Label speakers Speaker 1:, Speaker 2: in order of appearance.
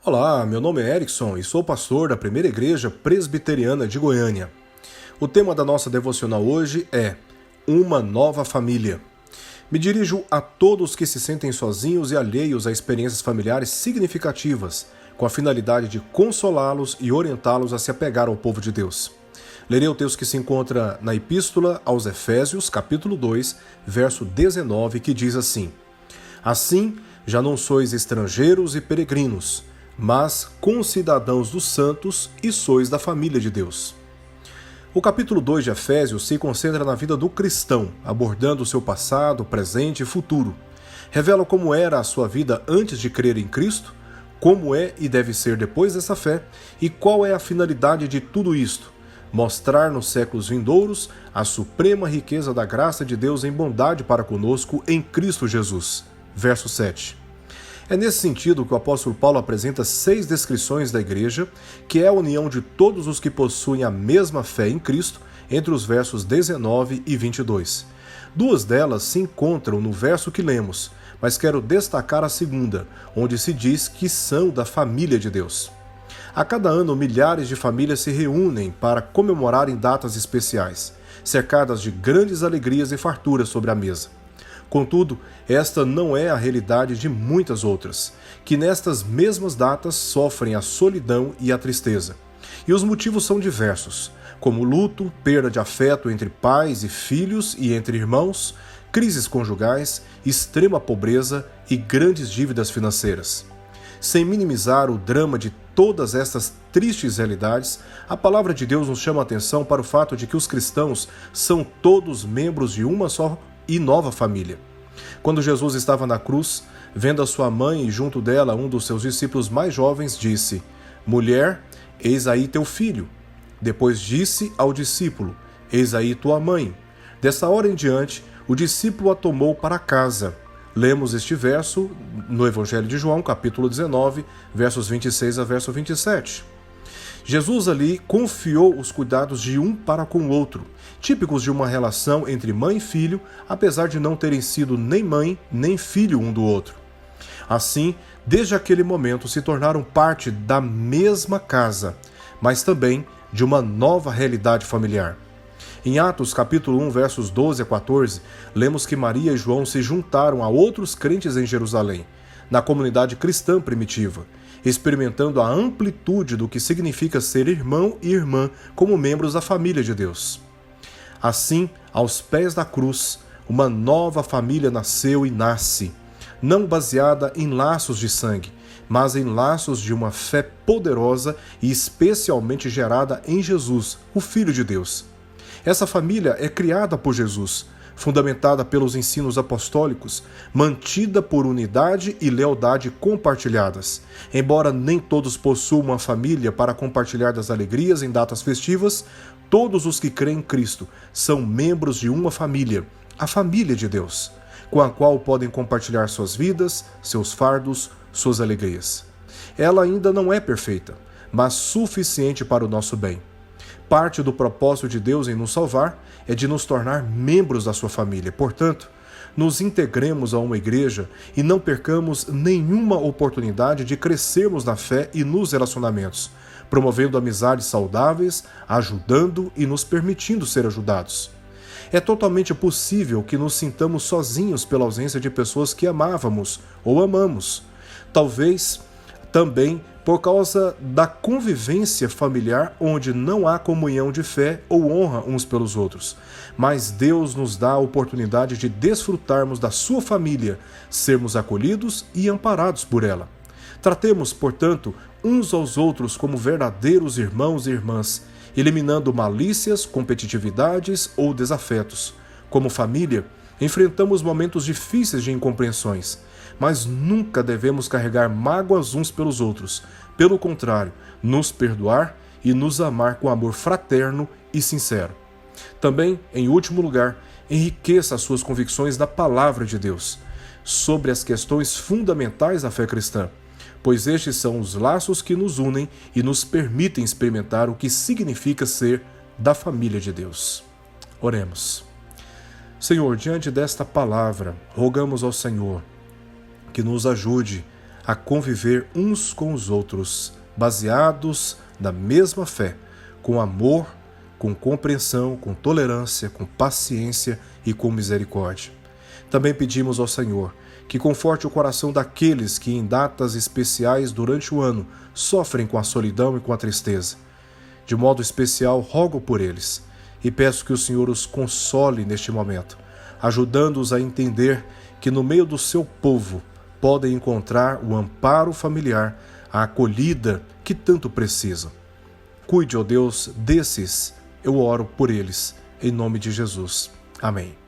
Speaker 1: Olá, meu nome é Erickson e sou pastor da Primeira Igreja Presbiteriana de Goiânia. O tema da nossa devocional hoje é Uma Nova Família. Me dirijo a todos que se sentem sozinhos e alheios a experiências familiares significativas, com a finalidade de consolá-los e orientá-los a se apegar ao povo de Deus. Lerei o texto que se encontra na Epístola aos Efésios, capítulo 2, verso 19, que diz assim: Assim, já não sois estrangeiros e peregrinos, mas concidadãos dos santos e sois da família de Deus. O capítulo 2 de Efésios se concentra na vida do cristão, abordando seu passado, presente e futuro. Revela como era a sua vida antes de crer em Cristo, como é e deve ser depois dessa fé, e qual é a finalidade de tudo isto: mostrar nos séculos vindouros a suprema riqueza da graça de Deus em bondade para conosco em Cristo Jesus. Verso 7. É nesse sentido que o apóstolo Paulo apresenta 6 descrições da igreja, que é a união de todos os que possuem a mesma fé em Cristo, entre os versos 19 e 22. 2 delas se encontram no verso que lemos, mas quero destacar a segunda, onde se diz que são da família de Deus. A cada ano, milhares de famílias se reúnem para comemorarem datas especiais, cercadas de grandes alegrias e farturas sobre a mesa. Contudo, esta não é a realidade de muitas outras, que nestas mesmas datas sofrem a solidão e a tristeza. E os motivos são diversos, como luto, perda de afeto entre pais e filhos e entre irmãos, crises conjugais, extrema pobreza e grandes dívidas financeiras. Sem minimizar o drama de todas estas tristes realidades, a palavra de Deus nos chama a atenção para o fato de que os cristãos são todos membros de uma só e nova família. Quando Jesus estava na cruz, vendo a sua mãe e junto dela um dos seus discípulos mais jovens, disse: Mulher, eis aí teu filho. Depois disse ao discípulo: Eis aí tua mãe. Dessa hora em diante, o discípulo a tomou para casa. Lemos este verso no Evangelho de João, capítulo 19, versos 26 a verso 27. Jesus ali confiou os cuidados de um para com o outro, típicos de uma relação entre mãe e filho, apesar de não terem sido nem mãe nem filho um do outro. Assim, desde aquele momento se tornaram parte da mesma casa, mas também de uma nova realidade familiar. Em Atos capítulo 1, versos 12 a 14, lemos que Maria e João se juntaram a outros crentes em Jerusalém, na comunidade cristã primitiva, experimentando a amplitude do que significa ser irmão e irmã como membros da família de Deus. Assim, aos pés da cruz, uma nova família nasceu e nasce, não baseada em laços de sangue, mas em laços de uma fé poderosa e especialmente gerada em Jesus, o Filho de Deus. Essa família é criada por Jesus, fundamentada pelos ensinos apostólicos, mantida por unidade e lealdade compartilhadas. Embora nem todos possuam uma família para compartilhar das alegrias em datas festivas, todos os que creem em Cristo são membros de uma família, a família de Deus, com a qual podem compartilhar suas vidas, seus fardos, suas alegrias. Ela ainda não é perfeita, mas suficiente para o nosso bem. Parte do propósito de Deus em nos salvar é de nos tornar membros da sua família. Portanto, nos integremos a uma igreja e não percamos nenhuma oportunidade de crescermos na fé e nos relacionamentos, promovendo amizades saudáveis, ajudando e nos permitindo ser ajudados. É totalmente possível que nos sintamos sozinhos pela ausência de pessoas que amávamos ou amamos. Talvez também por causa da convivência familiar onde não há comunhão de fé ou honra uns pelos outros. Mas Deus nos dá a oportunidade de desfrutarmos da sua família, sermos acolhidos e amparados por ela. Tratemos, portanto, uns aos outros como verdadeiros irmãos e irmãs, eliminando malícias, competitividades ou desafetos. Como família, enfrentamos momentos difíceis de incompreensões, mas nunca devemos carregar mágoas uns pelos outros. Pelo contrário, nos perdoar e nos amar com amor fraterno e sincero. Também, em último lugar, enriqueça as suas convicções da palavra de Deus sobre as questões fundamentais da fé cristã, pois estes são os laços que nos unem e nos permitem experimentar o que significa ser da família de Deus. Oremos. Senhor, diante desta palavra, rogamos ao Senhor que nos ajude a conviver uns com os outros, baseados na mesma fé, com amor, com compreensão, com tolerância, com paciência e com misericórdia. Também pedimos ao Senhor que conforte o coração daqueles que em datas especiais durante o ano sofrem com a solidão e com a tristeza. De modo especial, rogo por eles e peço que o Senhor os console neste momento, ajudando-os a entender que no meio do seu povo podem encontrar o amparo familiar, a acolhida que tanto precisam. Cuide, ó Deus, desses, eu oro por eles, em nome de Jesus. Amém.